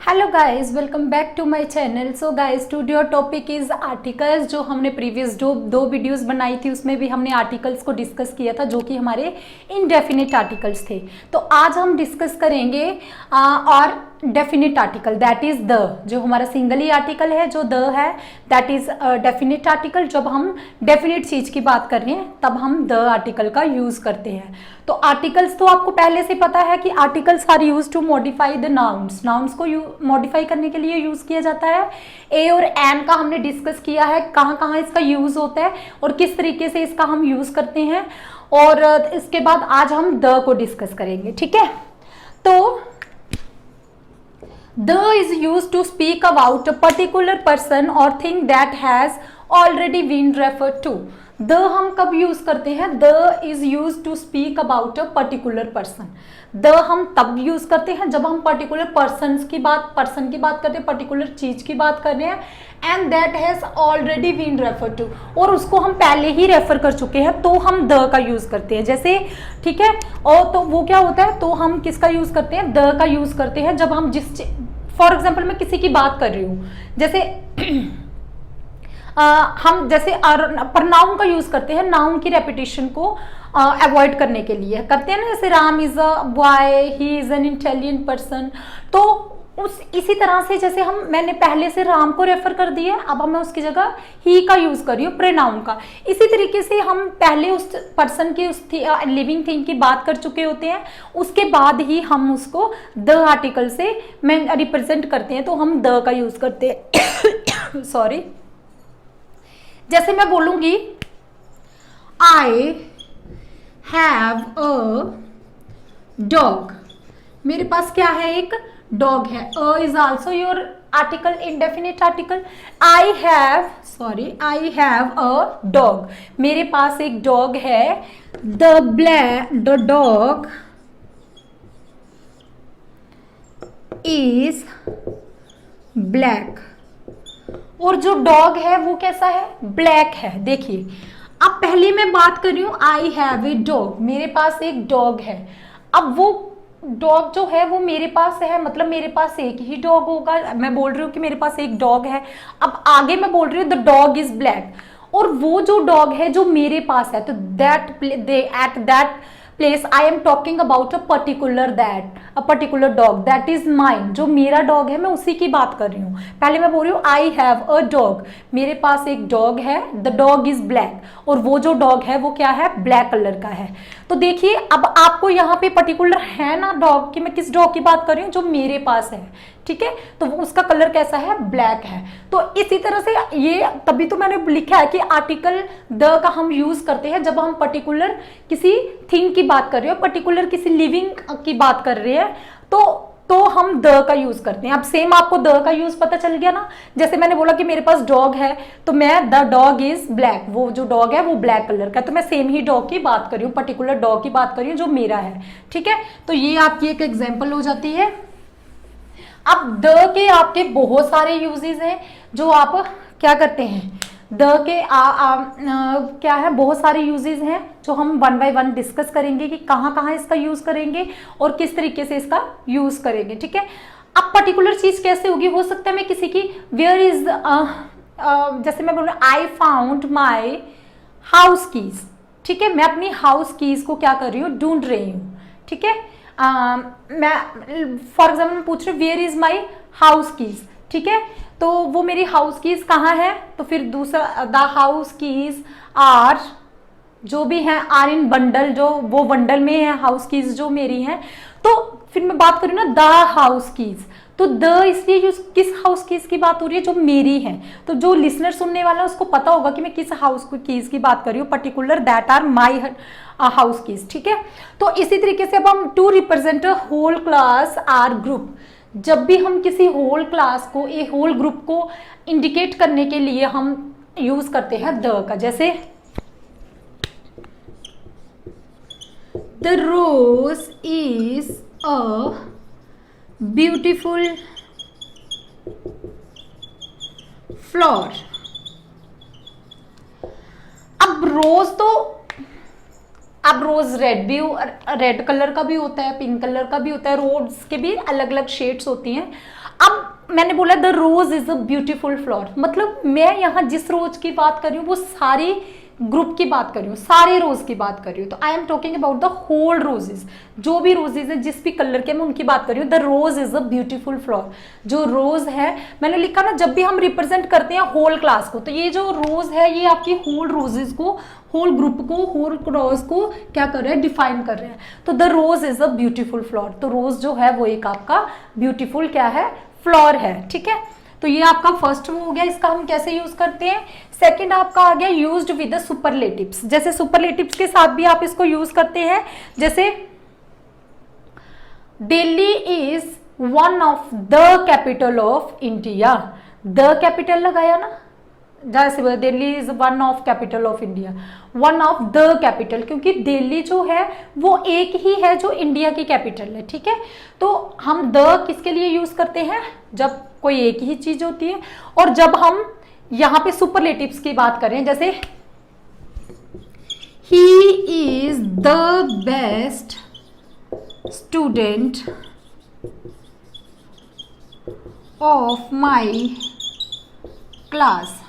Hello guys, welcome back to my channel. So guys, today your topic is articles. जो हमने previous दो videos बनाई थी उसमें भी हमने आर्टिकल्स को डिस्कस किया था जो कि हमारे इनडेफिनिट आर्टिकल्स थे। तो आज हम डिस्कस करेंगे और definite article, that is the. जो हमारा सिंगल ही आर्टिकल है जो द है, दैट इज डेफिनिट आर्टिकल। जब हम डेफिनिट चीज की बात कर रहे हैं तब हम द आर्टिकल का यूज करते हैं। तो आर्टिकल्स तो आपको पहले से पता है कि articles are use to modify the nouns. Nouns को मॉडिफाई करने के लिए यूज किया जाता है। ए और एन का हमने डिस्कस किया है, कहाँ कहाँ इसका यूज होता है और किस तरीके से इसका हम यूज करते हैं। और इसके बाद आज हम द को डिस्कस करेंगे, ठीक है। तो the is used to speak about a particular person or thing that has already been referred to. the हम कब यूज करते हैं? the is used to speak about a particular person. the हम तब यूज करते हैं जब हम पर्टिकुलर पर्सन की बात करते हैं, पर्टिकुलर चीज की बात कर रहे हैं, and that has already been refer to, और उसको हम पहले ही रेफर कर चुके हैं तो हम द का यूज करते हैं। जैसे, ठीक है, और तो वो क्या होता है, तो हम किसका यूज करते हैं? द का यूज करते हैं जब हम फॉर एग्जाम्पल मैं किसी की बात कर रही हूँ, जैसे हम जैसे प्रनाउन का यूज करते हैं नाउन की रेपिटेशन को अवॉइड करने के लिए करते हैं ना। जैसे Ram is a boy, he is an intelligent person. तो इसी तरह से जैसे मैंने पहले से राम को रेफर कर दिया, अब मैं उसकी जगह ही का यूज कर रही हूँ, प्रोनाउन का। इसी तरीके से हम पहले उस पर्सन की, उस लिविंग थिंग की बात कर चुके होते हैं, उसके बाद ही हम उसको द आर्टिकल से रिप्रेजेंट करते हैं, तो हम द का यूज करते हैं। सॉरी, जैसे मैं बोलूंगी आई हैव अ डॉग, मेरे पास क्या है? एक डॉग है। A is also your article, indefinite article. I have a dog, मेरे पास एक डॉग है। द डॉग इज ब्लैक, और जो डॉग है वो कैसा है? ब्लैक है। देखिए, अब पहले मैं बात कर रही हूं आई हैव ए डॉग, मेरे पास एक डॉग है। अब वो डॉग जो है वो मेरे पास है, मतलब मेरे पास एक ही डॉग होगा। मैं बोल रही हूँ कि मेरे पास एक डॉग है। अब आगे मैं बोल रही हूँ द डॉग इज ब्लैक, और वो जो डॉग है जो मेरे पास है, तो at that place I am talking about a particular dog that is mine. जो मेरा डॉग है मैं उसी की बात कर रही हूँ। पहले मैं बोल रही हूँ आई हैव अ डॉग, मेरे पास एक डॉग है। द डॉग इज ब्लैक, और वो जो डॉग है वो क्या है? ब्लैक कलर का है। तो देखिए, अब आपको यहाँ पे पर्टिकुलर है ना डॉग, कि मैं किस डॉग की बात कर रही हूँ? जो मेरे पास है, ठीक है। तो उसका कलर कैसा है? ब्लैक है। तो इसी तरह से ये तभी तो मैंने लिखा है कि आर्टिकल द का हम यूज करते हैं जब हम पर्टिकुलर किसी थिंग की बात कर रहे हो, पर्टिकुलर किसी लिविंग की बात कर रहे हैं, तो हम द का यूज करते हैं। अब सेम आपको द का यूज पता चल गया ना। जैसे मैंने बोला कि मेरे पास डॉग है, तो मैं द डॉग इज ब्लैक, वो जो डॉग है वो ब्लैक कलर का है, तो मैं सेम ही डॉग की बात कर रही हूँ, पर्टिकुलर डॉग की बात कर रही हूँ जो मेरा है, ठीक है। तो ये आपकी एक एग्जाम्पल हो जाती है। अब द के आपके बहुत सारे यूजेस हैं जो आप क्या करते हैं? द के क्या है, बहुत सारे यूजेस हैं जो हम वन बाय वन डिस्कस करेंगे कि कहाँ कहाँ इसका यूज करेंगे और किस तरीके से इसका यूज करेंगे, ठीक है। अब पर्टिकुलर चीज कैसे होगी? हो सकता है मैं किसी की वेयर इज, जैसे मैं बोल रही हूँ I found my house keys, ठीक है। मैं अपनी हाउस कीज को क्या कर रही हूँ? ढूंढ रही हूँ, ठीक है। मैं फॉर एग्जाम्पल मैं पूछ रही हूँ where is my house keys, ठीक है। तो वो मेरी हाउस कीज कहाँ है? तो फिर दूसरा द हाउस कीज आर, जो भी है आर इन बंडल, जो वो बंडल में है हाउस कीज जो मेरी हैं। तो फिर मैं बात करूँ ना द हाउस कीज, तो द इसलिए किस हाउस कीज की बात हो रही है? जो मेरी है। तो जो लिसनर सुनने वाला है उसको पता होगा कि मैं किस हाउस कीज की बात कर रही हूँ, particular that are my house keys, ठीक है। तो इसी तरीके से अब हम to represent a whole class or group, जब भी हम किसी होल क्लास को, ए होल ग्रुप को इंडिकेट करने के लिए हम यूज करते हैं द का। जैसे the rose is a beautiful flower. अब रोज तो अब रोज रेड कलर का भी होता है, पिंक कलर का भी होता है, रोज के भी अलग अलग शेड्स होती हैं। अब मैंने बोला the rose is a beautiful flower, मतलब मैं यहाँ जिस रोज की बात कर रही हूँ वो सारी ग्रुप की बात कर रही हूँ, सारे रोज की बात कर रही हूँ। तो I am talking about the whole roses, जो भी रोजेज है जिस भी कलर के मैं उनकी बात कर रही हूँ। The rose is a beautiful flower, जो रोज है मैंने लिखा ना, जब भी हम रिप्रेजेंट करते हैं होल क्लास को, तो ये जो रोज है ये आपकी होल रोजेज को, होल ग्रुप को, होल रोज को क्या कर रहे हैं, डिफाइन कर रहे हैं। तो the rose is a beautiful flower, तो रोज जो है वो एक आपका ब्यूटीफुल क्या है, फ्लावर है, ठीक है। तो ये आपका फर्स्ट वो हो गया, इसका हम कैसे यूज करते हैं। सेकंड आपका आ गया यूज्ड विद द सुपरलेटिव्स, जैसे सुपरलेटिव्स के साथ भी आप इसको यूज करते हैं। जैसे Delhi is one of the capital of India, the capital लगाया ना, जैसे Delhi is one of capital of India, one of the capital, क्योंकि दिल्ली जो है वो एक ही है जो इंडिया की कैपिटल है, ठीक है। तो हम द किसके लिए यूज करते हैं, जब कोई एक ही चीज होती है। और जब हम यहाँ पे सुपरलेटिव्स की बात करें, जैसे he is the best student of my class.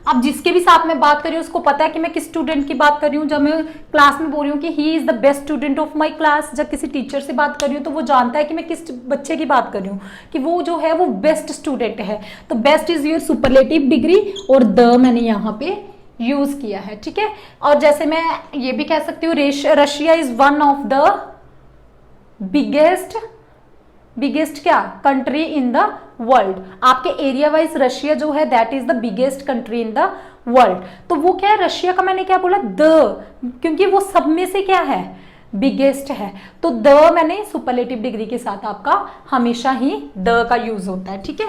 अब जिसके भी साथ में बात कर रही हूँ उसको पता है कि मैं किस स्टूडेंट की बात कर रही हूँ। जब मैं क्लास में बोल रही हूँ कि he is the best student of my class, जब किसी टीचर से बात कर रही हूँ तो वो जानता है कि मैं किस बच्चे की बात कर रही हूँ, कि वो जो है वो बेस्ट स्टूडेंट है। तो best is your superlative degree, और द मैंने यहाँ पे यूज किया है, ठीक है। और जैसे मैं ये भी कह सकती हूँ Russia is one of the biggest क्या कंट्री इन द वर्ल्ड। आपके एरिया वाइज रशिया जो है that is the biggest country in the world. तो वो क्या है, रशिया का मैंने क्या बोला, द, क्योंकि वो सब में से क्या है, बिगेस्ट है। तो द मैंने सुपरलेटिव डिग्री के साथ आपका हमेशा ही द का यूज होता है, ठीक है।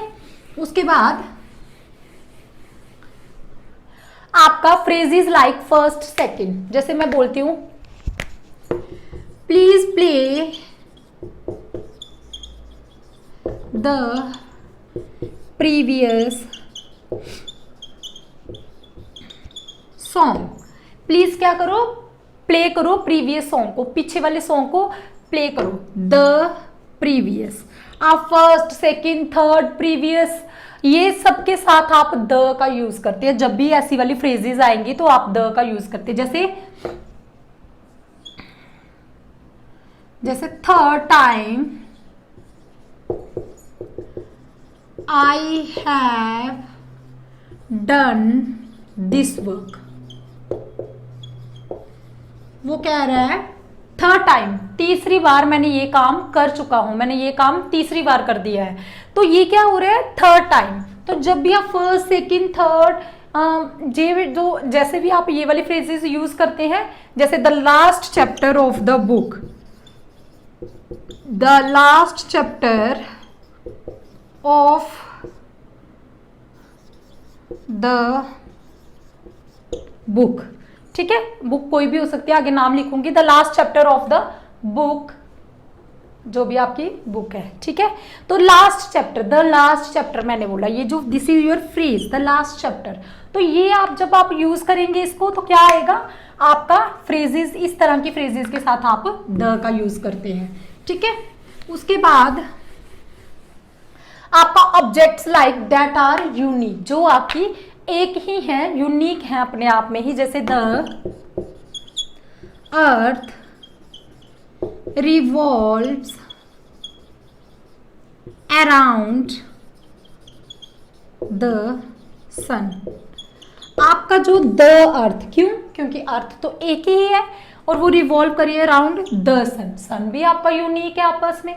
उसके बाद आपका फ्रेजेस लाइक फर्स्ट सेकंड, जैसे मैं बोलती हूं please play the previous song, please क्या करो, प्ले करो प्रीवियस सॉन्ग को, पीछे वाले सॉन्ग को प्ले करो, द प्रीवियस। आप फर्स्ट सेकंड थर्ड प्रीवियस ये सबके साथ आप द का यूज करते हैं। जब भी ऐसी वाली फ्रेजेस आएंगी तो आप द का यूज करते हैं। जैसे third time I have done this work, वो कह रहा है थर्ड टाइम, तीसरी बार मैंने ये काम कर चुका हूं, मैंने ये काम तीसरी बार कर दिया है। तो ये क्या हो रहा है, थर्ड टाइम। तो जब भी आप फर्स्ट सेकंड थर्ड जो जैसे भी आप ये वाली फ्रेजेस यूज करते हैं, जैसे the last chapter of the book, the last chapter of the book, ठीक है। बुक कोई भी हो सकती है, आगे नाम लिखूंगी, the last chapter of the book, जो भी आपकी बुक है, ठीक है। तो last chapter, the last chapter मैंने बोला, ये जो this is your phrase the last chapter. तो ये आप जब आप यूज करेंगे इसको तो क्या आएगा, आपका फ्रेजेस, इस तरह की फ्रेजेस के साथ आप द का यूज करते हैं, ठीक है। उसके बाद आपका objects like that are unique, जो आपकी एक ही है, यूनिक है अपने आप में ही, जैसे the earth revolves around the sun. आपका जो द अर्थ, क्यों, क्योंकि अर्थ तो एक ही है और वो रिवॉल्व करिए अराउंड द सन। सन भी आपका यूनिक है आपस में,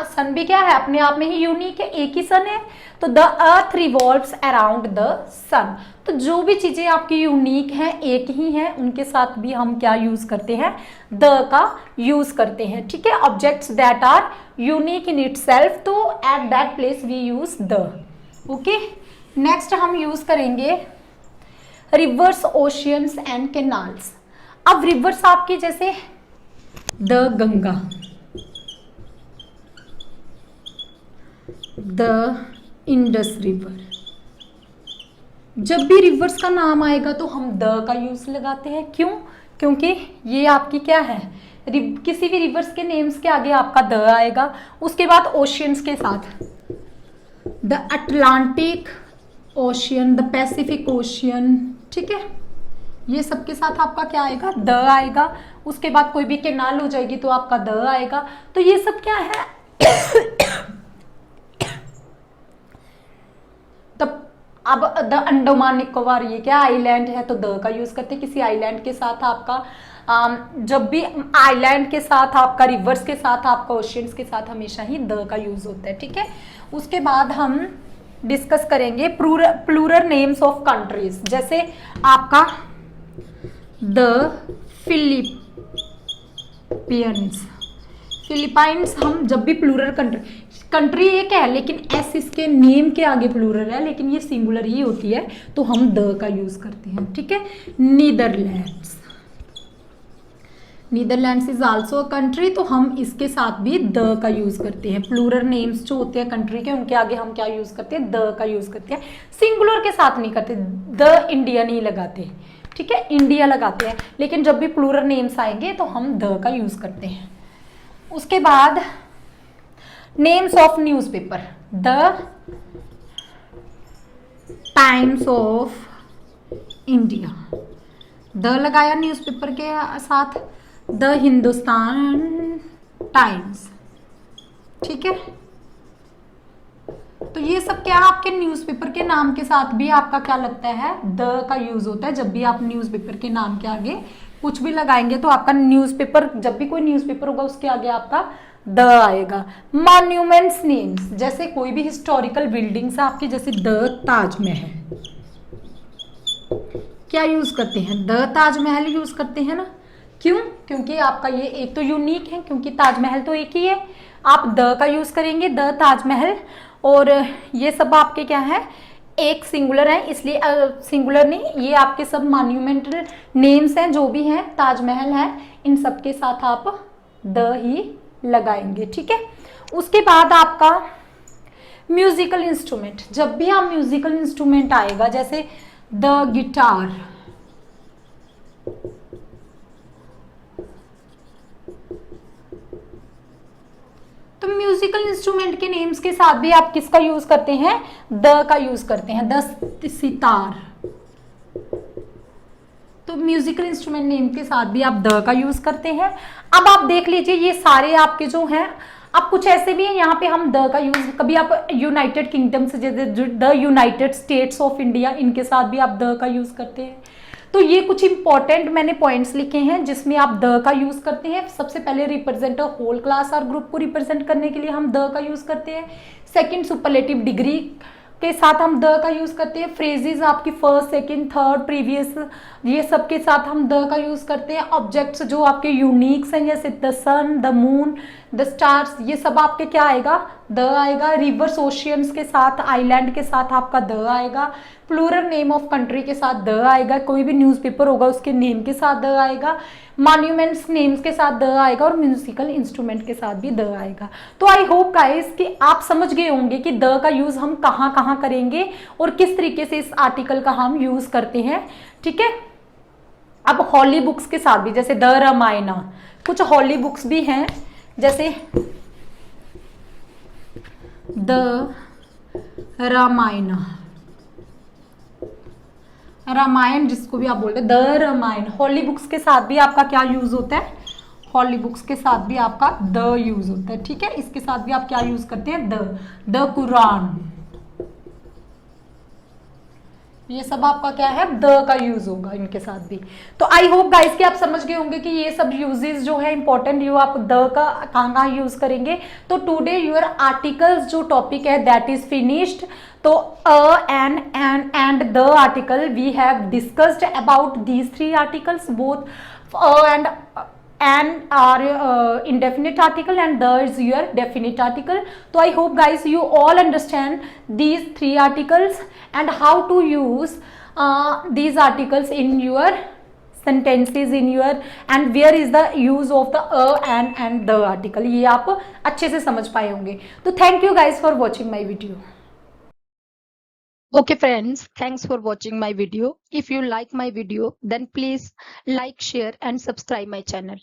सन भी क्या है, अपने आप में ही यूनिक है, एक ही सन है। तो the earth revolves around the sun. तो जो भी चीजें आपकी यूनिक हैं, एक ही हैं, उनके साथ भी हम क्या यूज करते हैं, द का यूज करते हैं, ठीक है। Objects that are unique in itself, तो at that place we use the, okay. Next हम यूज करेंगे रिवर्स, ओशियंस एंड कैनाल्स। अब रिवर्स आपकी जैसे the Ganga, the Indus river. जब भी रिवर्स का नाम आएगा तो हम द का यूज लगाते हैं, क्यों, क्योंकि ये आपकी क्या है, किसी भी रिवर्स के नेम्स के आगे आपका द आएगा। उसके बाद ओशियंस के साथ the Atlantic ocean, the Pacific ocean, ठीक है। ये सबके साथ आपका क्या आएगा, द आएगा। उसके बाद कोई भी केनाल हो जाएगी तो आपका द आएगा। तो ये सब क्या है तब अब द अंडमान निकोबार, ये क्या आइलैंड है तो द का यूज करते हैं। किसी आइलैंड के साथ आपका जब भी आइलैंड के साथ आपका, रिवर्स के साथ आपका, ओशियंस के साथ हमेशा ही द का यूज होता है, ठीक है। उसके बाद हम डिस्कस करेंगे प्लूरल नेम्स ऑफ कंट्रीज। जैसे आपका द फिलिपियंस, फिलिपाइंस, हम जब भी प्लूरल कंट्री एक है लेकिन एस इसके नेम के आगे प्लूरल है, लेकिन ये सिंगुलर ही होती है तो हम द का यूज करते हैं, ठीक है। Netherlands, Netherlands is also a country, तो हम इसके साथ भी द का यूज करते हैं। प्लूरल नेम्स जो होते हैं कंट्री के, उनके आगे हम क्या यूज करते हैं, द का यूज करते हैं। सिंगुलर के साथ नहीं करते, द इंडिया नहीं लगाते, ठीक है, इंडिया लगाते हैं। लेकिन जब भी प्लूरल नेम्स आएंगे तो हम द का यूज करते हैं। उसके बाद names of newspaper, the times of India, the लगाया न्यूज़पेपर के साथ, द हिंदुस्तान टाइम्स, ठीक है। तो ये सब क्या है, आपके न्यूज़पेपर के नाम के साथ भी आपका क्या लगता है, द का यूज होता है। जब भी आप न्यूज़पेपर के नाम के आगे कुछ भी लगाएंगे तो आपका न्यूज़पेपर, जब भी कोई न्यूज़पेपर होगा उसके आगे आपका द आएगा। मॉन्यूमेंट्स नेम्स, जैसे कोई भी हिस्टोरिकल बिल्डिंग्स है आपकी, जैसे द ताजमहल, क्या यूज करते हैं, द ताजमहल यूज करते हैं ना। क्यों? क्योंकि आपका ये एक तो यूनिक है, क्योंकि ताजमहल तो एक ही है, आप द का यूज करेंगे, द ताजमहल। और ये सब आपके क्या है, एक सिंगुलर है, इसलिए सिंगुलर नहीं, ये आपके सब मॉन्यूमेंटल नेम्स हैं जो भी हैं, ताजमहल है, इन सब के साथ आप द ही लगाएंगे, ठीक है। उसके बाद आपका म्यूजिकल इंस्ट्रूमेंट, जब भी आप म्यूजिकल इंस्ट्रूमेंट आएगा, जैसे द गिटार, तो म्यूजिकल इंस्ट्रूमेंट के नेम्स के साथ भी आप किसका यूज करते हैं, द का यूज करते हैं। द सितार, तो म्यूजिकल इंस्ट्रूमेंट नेम के साथ भी आप द का यूज करते हैं। अब आप देख लीजिए ये सारे आपके जो हैं, अब कुछ ऐसे भी हैं यहाँ पे हम द का यूज, कभी आप यूनाइटेड किंगडम से, जैसे the United states of India, इनके साथ भी आप द का यूज करते हैं। तो ये कुछ इंपॉर्टेंट मैंने पॉइंट्स लिखे हैं जिसमें आप द का यूज करते हैं। सबसे पहले रिप्रेजेंट होल क्लास और ग्रुप को रिप्रेजेंट करने के लिए हम द का यूज करते हैं। सेकंड, सुपरलेटिव डिग्री के साथ हम द का यूज करते हैं। फ्रेजेस आपकी फर्स्ट, सेकंड, थर्ड, प्रीवियस, ये सब के साथ हम द का यूज करते हैं। ऑब्जेक्ट्स जो आपके यूनिक्स हैं, जैसे the sun, the moon, the stars, ये सब आपके क्या आएगा, द आएगा। रिवर्स ओशियंस के साथ, आइलैंड के साथ आपका द आएगा। प्लूरल नेम ऑफ कंट्री के साथ द आएगा। कोई भी न्यूज़पेपर होगा उसके नेम के साथ द आएगा। मॉन्यूमेंट्स नेम्स के साथ द आएगा और म्यूजिकल इंस्ट्रूमेंट के साथ भी द आएगा। तो आई होप गाइस कि आप समझ गए होंगे कि द का यूज हम कहाँ कहाँ करेंगे और किस तरीके से इस आर्टिकल का हम यूज करते हैं, ठीक है। अब हॉली बुक्स के साथ भी, जैसे द रामायणा, कुछ हॉली बुक्स भी हैं, जैसे द रामायणा, रामायण जिसको भी आप बोलते हैं, द रामायण। हॉली बुक्स के साथ भी आपका क्या यूज होता है, हॉली बुक्स के साथ भी आपका द यूज होता है, ठीक है। इसके साथ भी आप क्या यूज करते हैं, द कुरान, ये सब आपका क्या है, द का यूज होगा इनके साथ भी। तो आई होप गाइस कि आप समझ गए होंगे कि ये सब यूजेस जो है इंपॉर्टेंट, यू आप द का कहाँ कहाँ यूज करेंगे। तो टुडे योर आर्टिकल्स जो टॉपिक है दैट इज फिनिश्ड। तो and the article we have discussed about these 3 articles, both and are indefinite article and the is your definite article. So I hope guys you all understand these 3 articles and how to use these articles in your sentences, in your, and where is the use of the and the article, ये आप अच्छे से समझ पाए होंगे। तो thank you guys for watching my video. Okay friends, thanks for watching my video. If you like my video then please like, share and subscribe my channel.